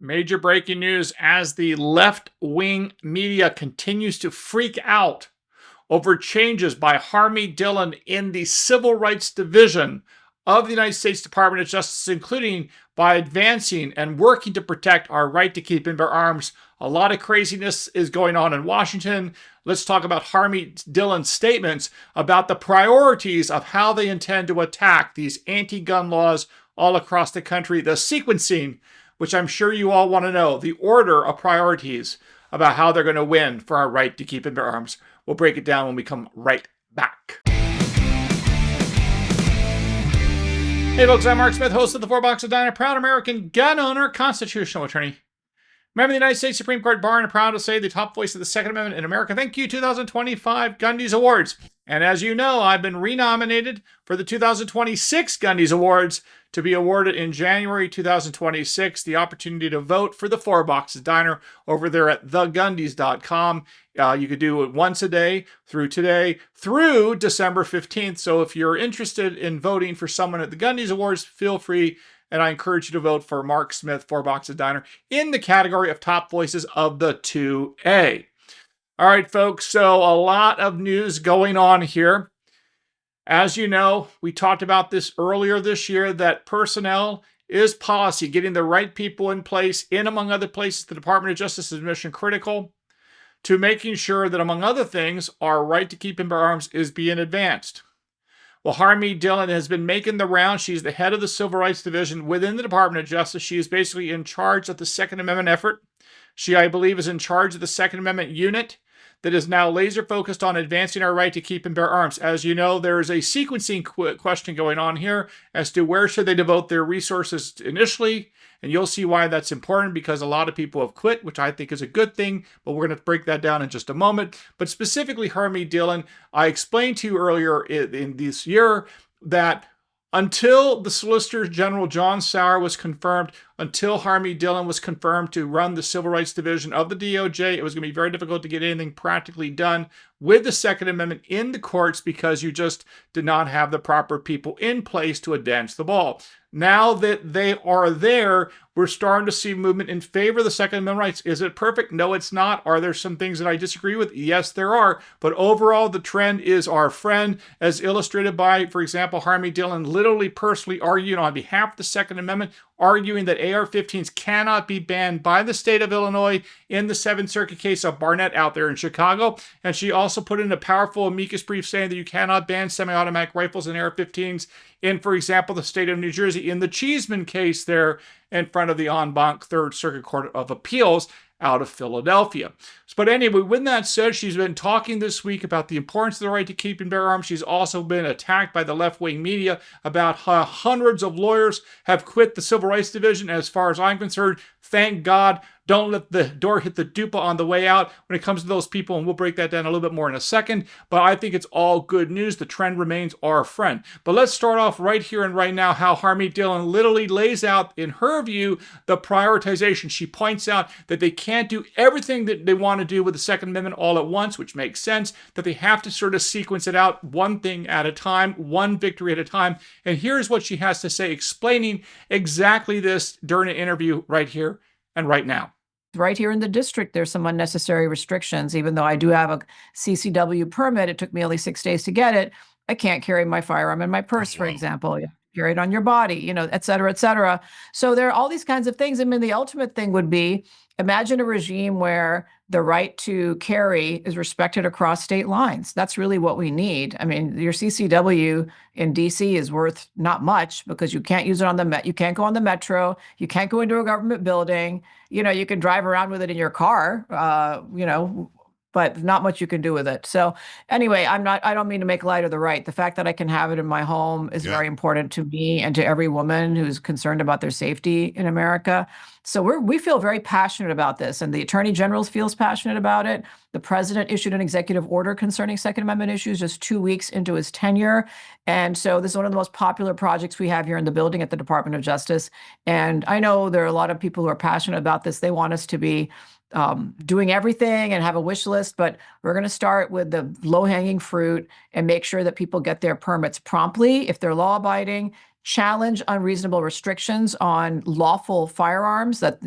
Major breaking news as the left-wing media continues to freak out over changes by Harmeet Dhillon in the Civil Rights Division of the United States Department of Justice, including by advancing and working to protect our right to keep and bear arms. A lot of craziness is going on in Washington. Let's talk about Harmeet Dhillon's statements about the priorities of how they intend to attack these anti-gun laws all across the country, the sequencing, which I'm sure you all want to know, the order of priorities about how they're going to win for our right to keep and bear arms. We'll break it down when we come right back. Hey folks, I'm Mark Smith, host of the Four Boxes Diner, proud American gun owner, constitutional attorney. Member of the United States Supreme Court Bar, and proud to say the top voice of the Second Amendment in America. Thank you, 2025 Gundies Awards. And as you know, I've been renominated for the 2026 Gundies Awards to be awarded in January 2026. The opportunity to vote for the Four Boxes Diner over there at thegundies.com. You could do it once a day through today through December 15th. So if you're interested in voting for someone at the Gundies Awards, feel free. And I encourage you to vote for Mark Smith, Four Boxes Diner, in the category of top voices of the 2A. All right, folks, so a lot of news going on here. As you know, we talked about this earlier this year, that personnel is policy. Getting the right people in place, in among other places, the Department of Justice is mission critical to making sure that, among other things, our right to keep and bear arms is being advanced. Well, Harmeet Dhillon has been making the rounds. She's the head of the Civil Rights Division within the Department of Justice. She is basically in charge of the Second Amendment effort. She, I believe, is in charge of the Second Amendment unit that is now laser focused on advancing our right to keep and bear arms. As you know, there is a sequencing question going on here as to where should they devote their resources initially. And you'll see why that's important, because a lot of people have quit, which I think is a good thing, but we're going to break that down in just a moment. But specifically, Harmeet Dhillon, I explained to you earlier in this year that until the Solicitor General John Sauer was confirmed, until Harmeet Dhillon was confirmed to run the Civil Rights Division of the DOJ, it was going to be very difficult to get anything practically done with the Second Amendment in the courts because you just did not have the proper people in place to advance the ball. Now that they are there, we're starting to see movement in favor of the Second Amendment rights. Is it perfect? No, it's not. Are there some things that I disagree with? Yes, there are. But overall, the trend is our friend, as illustrated by, for example, Harmeet Dhillon literally personally arguing on behalf of the Second Amendment, arguing that AR-15s cannot be banned by the state of Illinois in the Seventh Circuit case of Barnett out there in Chicago. And she also put in a powerful amicus brief saying that you cannot ban semi-automatic rifles and AR-15s in, for example, the state of New Jersey in the Cheeseman case there in front of the en banc Third Circuit Court of Appeals out of Philadelphia. But anyway, with that said, she's been talking this week about the importance of the right to keep and bear arms. She's also been attacked by the left-wing media about how hundreds of lawyers have quit the Civil Rights Division. As far as I'm concerned, thank God. Don't let the door hit the Duped on the way out when it comes to those people, and we'll break that down a little bit more in a second. But I think it's all good news. The trend remains our friend. But let's start off right here and right now how Harmeet Dhillon literally lays out, in her view, the prioritization. She points out that they can't do everything that they want to do with the Second Amendment all at once, which makes sense, that they have to sort of sequence it out one thing at a time, one victory at a time. And here's what she has to say, explaining exactly this during an interview right here and right now. Right here in the district, there's some unnecessary restrictions. Even though I do have a CCW permit, it took me only 6 days to get it. I can't carry my firearm in my purse, for example. You carry it on your body, et cetera, et cetera. So there are all these kinds of things. I mean, the ultimate thing would be, imagine a regime where the right to carry is respected across state lines. That's really what we need. I mean, your CCW in DC is worth not much because you can't use it on you can't go on the metro, you can't go into a government building. You can drive around with it in your car, but not much you can do with it. So anyway, I don't mean to make light of the right. The fact that I can have it in my home is very important to me and to every woman who's concerned about their safety in America. So we feel very passionate about this, and the Attorney General feels passionate about it. The President issued an executive order concerning Second Amendment issues just 2 weeks into his tenure. And so this is one of the most popular projects we have here in the building at the Department of Justice. And I know there are a lot of people who are passionate about this. They want us to be doing everything and have a wish list, but we're going to start with the low-hanging fruit and make sure that people get their permits promptly if they're law-abiding, challenge unreasonable restrictions on lawful firearms that,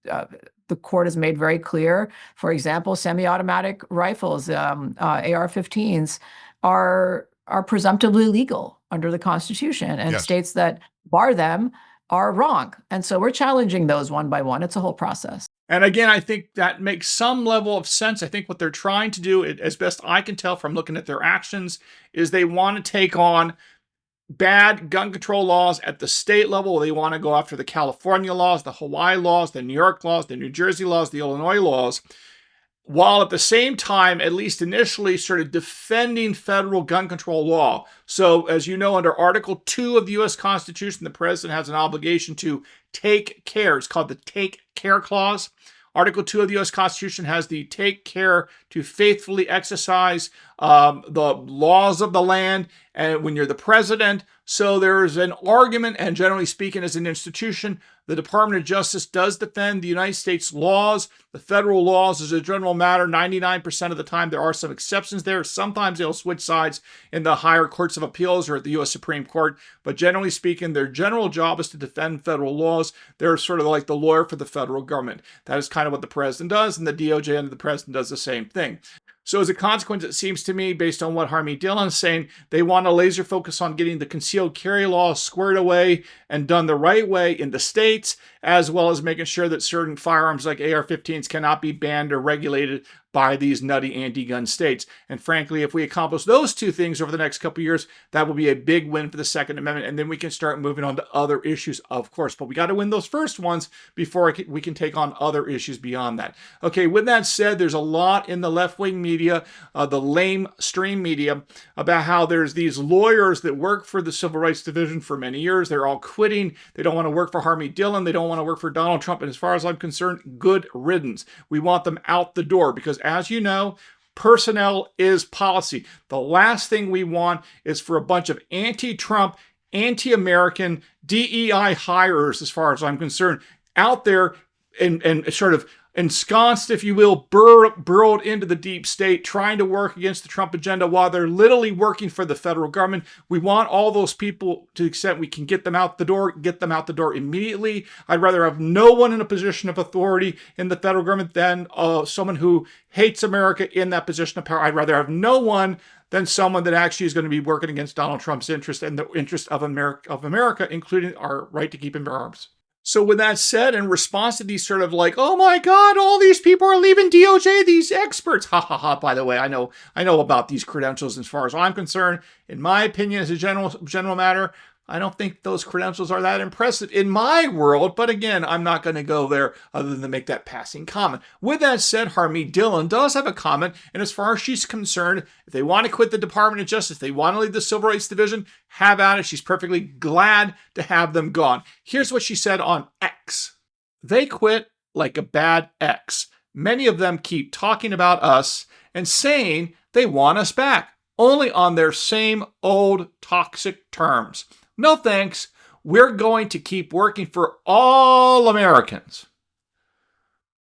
the court has made very clear, for example, semi-automatic rifles, AR-15s, are presumptively legal under the Constitution, and states that bar them are wrong. And so we're challenging those one by one. It's a whole process. And again, I think that makes some level of sense. I think what they're trying to do, as best I can tell from looking at their actions, is they want to take on bad gun control laws at the state level. They want to go after the California laws, the Hawaii laws, the New York laws, the New Jersey laws, the Illinois laws, while at the same time, at least initially, sort of defending federal gun control law. So, as you know, under Article 2 of the U.S. Constitution, the president has an obligation to take care. It's called the Take Care Clause. Article 2 of the U.S. Constitution has the take care to faithfully exercise the laws of the land and when you're the president. So there's an argument, and generally speaking, as an institution, the Department of Justice does defend the United States laws, the federal laws as a general matter. 99% of the time, there are some exceptions there. Sometimes they'll switch sides in the higher courts of appeals or at the U.S. Supreme Court. But generally speaking, their general job is to defend federal laws. They're sort of like the lawyer for the federal government. That is kind of what the president does, and the DOJ under the president does the same thing. So as a consequence, it seems to me, based on what Harmeet Dhillon is saying, they want to laser focus on getting the concealed carry law squared away and done the right way in the states, as well as making sure that certain firearms like AR-15s cannot be banned or regulated by these nutty anti-gun states. And frankly, if we accomplish those two things over the next couple of years, that will be a big win for the Second Amendment. And then we can start moving on to other issues, of course. But we got to win those first ones before we can take on other issues beyond that. Okay, with that said, there's a lot in the left-wing media, the lamestream media, about how there's these lawyers that work for the Civil Rights Division for many years. They're all quitting. They don't want to work for Harmeet Dhillon. They don't want to work for Donald Trump. And as far as I'm concerned, good riddance. We want them out the door because, as you know, personnel is policy. The last thing we want is for a bunch of anti-Trump, anti-American DEI hires, as far as I'm concerned, out there and sort of ensconced, if you will, burrowed into the deep state, trying to work against the Trump agenda while they're literally working for the federal government. We want all those people, to the extent we can get them out the door immediately. I'd rather have no one in a position of authority in the federal government than someone who hates America in that position of power. I'd rather have no one than someone that actually is going to be working against Donald Trump's interest and the interest of America, including our right to keep and bear arms. So with that said, in response to these sort of like, oh my God, all these people are leaving DOJ, these experts. Ha ha ha, by the way, I know about these credentials as far as I'm concerned. In my opinion, as a general matter, I don't think those credentials are that impressive in my world. But again, I'm not going to go there other than to make that passing comment. With that said, Harmeet Dhillon does have a comment. And as far as she's concerned, if they want to quit the Department of Justice, they want to leave the Civil Rights Division, have at it. She's perfectly glad to have them gone. Here's what she said on X. They quit like a bad ex. Many of them keep talking about us and saying they want us back, only on their same old toxic terms. No thanks. We're going to keep working for all Americans.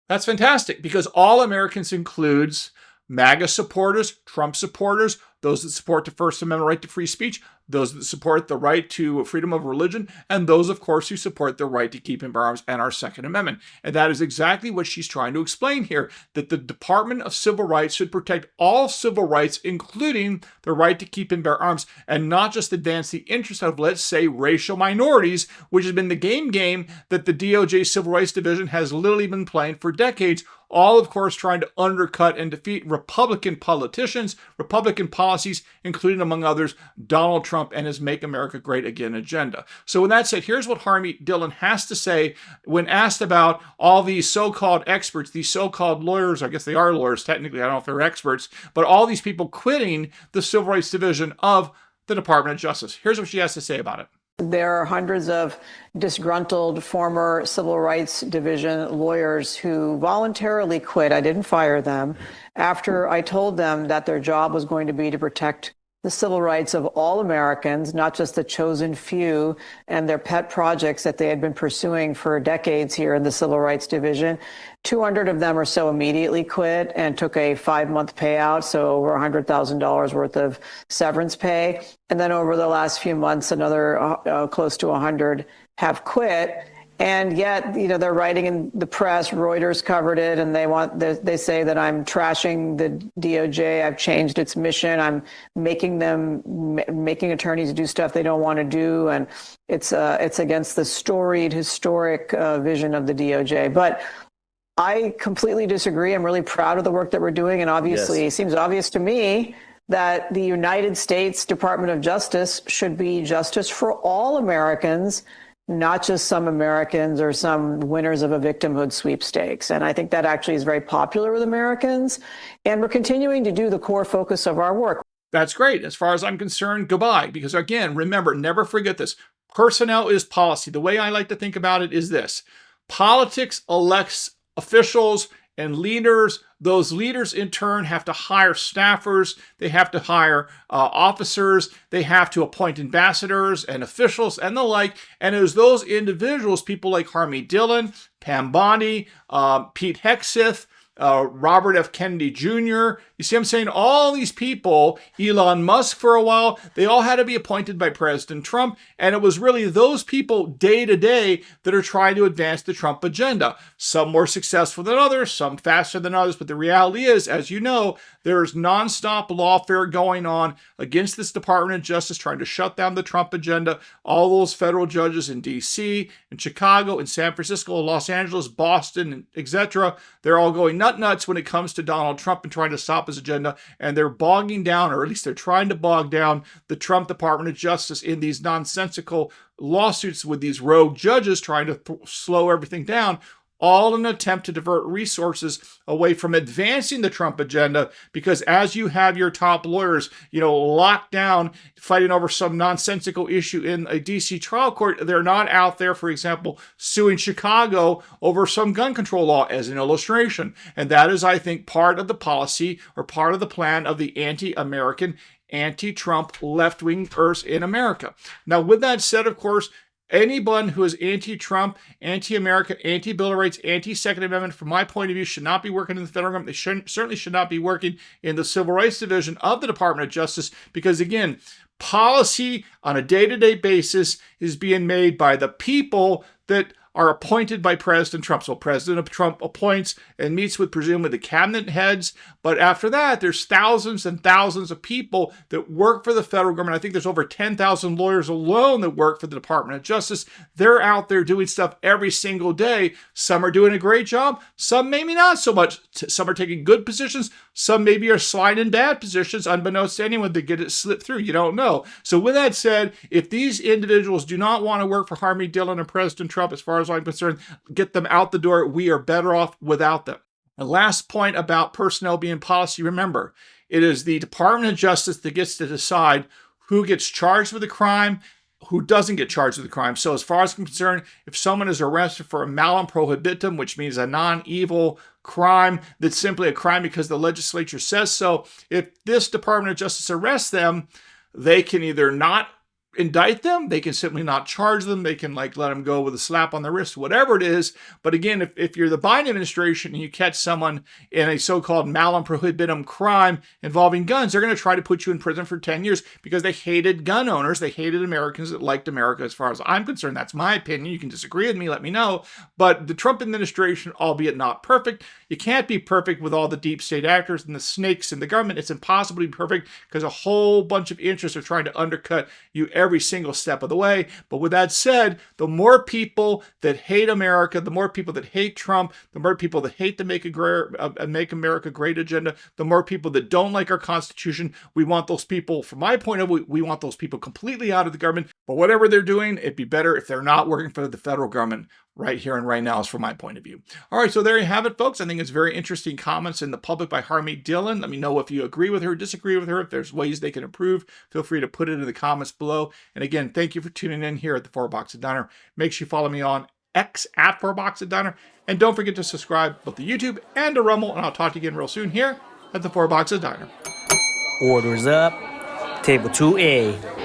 That's fantastic because all Americans includes MAGA supporters, Trump supporters, those that support the First Amendment right to free speech, those that support the right to freedom of religion, and those, of course, who support the right to keep and bear arms and our Second Amendment. And that is exactly what she's trying to explain here, that the Department of Civil Rights should protect all civil rights, including the right to keep and bear arms, and not just advance the interests of, let's say, racial minorities, which has been the game that the DOJ Civil Rights Division has literally been playing for decades, all, of course, trying to undercut and defeat Republican politicians, Republican policies, including, among others, Donald Trump and his Make America Great Again agenda. So with that said, here's what Harmeet Dhillon has to say when asked about all these so-called experts, these so-called lawyers. I guess they are lawyers, technically. I don't know if they're experts, but all these people quitting the Civil Rights Division of the Department of Justice. Here's what she has to say about it. There are hundreds of disgruntled former Civil Rights Division lawyers who voluntarily quit. I didn't fire them after I told them that their job was going to be to protect the civil rights of all Americans, not just the chosen few and their pet projects that they had been pursuing for decades here in the Civil Rights Division. 200 of them or so immediately quit and took a 5-month payout, so over $100,000 worth of severance pay. And then over the last few months, another close to 100 have quit. And yet, they're writing in the press, Reuters covered it, and they say that I'm trashing the DOJ. I've changed its mission. I'm making attorneys do stuff they don't want to do. And it's against the storied, historic vision of the DOJ. But I completely disagree. I'm really proud of the work that we're doing. And obviously, It seems obvious to me that the United States Department of Justice should be justice for all Americans, not just some Americans or some winners of a victimhood sweepstakes. And I think that actually is very popular with Americans. And we're continuing to do the core focus of our work. That's great. As far as I'm concerned, goodbye. Because again, remember, never forget this. Personnel is policy. The way I like to think about it is this. Politics elects officials and leaders. Those leaders in turn have to hire staffers. They have to hire officers. They have to appoint ambassadors and officials and the like. And it was those individuals, people like Harmeet Dhillon, Pam Bondi, Pete Hegseth, Robert F. Kennedy Jr. You see what I'm saying? All these people, Elon Musk for a while, they all had to be appointed by President Trump. And it was really those people day to day that are trying to advance the Trump agenda. Some more successful than others, some faster than others. But the reality is, as you know, there is nonstop lawfare going on against this Department of Justice trying to shut down the Trump agenda. All those federal judges in D.C., in Chicago, in San Francisco, Los Angeles, Boston, etc., they're all going nuts when it comes to Donald Trump and trying to stop his agenda. And they're bogging down, or at least they're trying to bog down, the Trump Department of Justice in these nonsensical lawsuits with these rogue judges trying to slow everything down, all in an attempt to divert resources away from advancing the Trump agenda. Because as you have your top lawyers, locked down, fighting over some nonsensical issue in a DC trial court, they're not out there, for example, suing Chicago over some gun control law as an illustration. And that is, I think, part of the policy or part of the plan of the anti-American, anti-Trump left-wingers in America. Now, with that said, of course, anyone who is anti-Trump, anti-America, anti-Bill of Rights, anti-Second Amendment, from my point of view, should not be working in the federal government. They certainly should not be working in the Civil Rights Division of the Department of Justice because, again, policy on a day-to-day basis is being made by the people that are appointed by President Trump. So President Trump appoints and meets with presumably the cabinet heads. But after that, there's thousands and thousands of people that work for the federal government. I think there's over 10,000 lawyers alone that work for the Department of Justice. They're out there doing stuff every single day. Some are doing a great job. Some maybe not so much. Some are taking good positions. Some maybe are sliding in bad positions, unbeknownst to anyone, to get it slipped through. You don't know. So with that said, if these individuals do not want to work for Harmeet Dhillon and President Trump, as far as I'm concerned, get them out the door. We are better off without them. The last point about personnel being policy, remember, it is the Department of Justice that gets to decide who gets charged with a crime, who doesn't get charged with a crime. So as far as I'm concerned, if someone is arrested for a malum prohibitum, which means a non-evil crime that's simply a crime because the legislature says so, if this Department of Justice arrests them, they can either not indict them, they can simply not charge them, they can let them go with a slap on the wrist, whatever it is. But again, if you're the Biden administration and you catch someone in a so-called malum prohibitum crime involving guns, they're going to try to put you in prison for 10 years because they hated gun owners, they hated Americans that liked America. As far as I'm concerned, that's my opinion. You can disagree with me, let me know. But the Trump administration, albeit not perfect, you can't be perfect with all the deep state actors and the snakes in the government. It's impossible to be perfect because a whole bunch of interests are trying to undercut you every single step of the way. But with that said, the more people that hate America, the more people that hate Trump, the more people that hate the Make America Great agenda, the more people that don't like our Constitution, we want those people, from my point of view, we want those people completely out of the government. But whatever they're doing, it'd be better if they're not working for the federal government right here and right now, is from my point of view. All right, so there you have it, folks. I think it's very interesting comments in the public by Harmeet Dhillon. Let me know if you agree with her, disagree with her. If there's ways they can improve, feel free to put it in the comments below. And again, thank you for tuning in here at the 4Box Diner. Make sure you follow me on X at 4Box Diner. And don't forget to subscribe both to YouTube and to Rumble. And I'll talk to you again real soon here at the 4Box Diner. Orders up. Table 2A.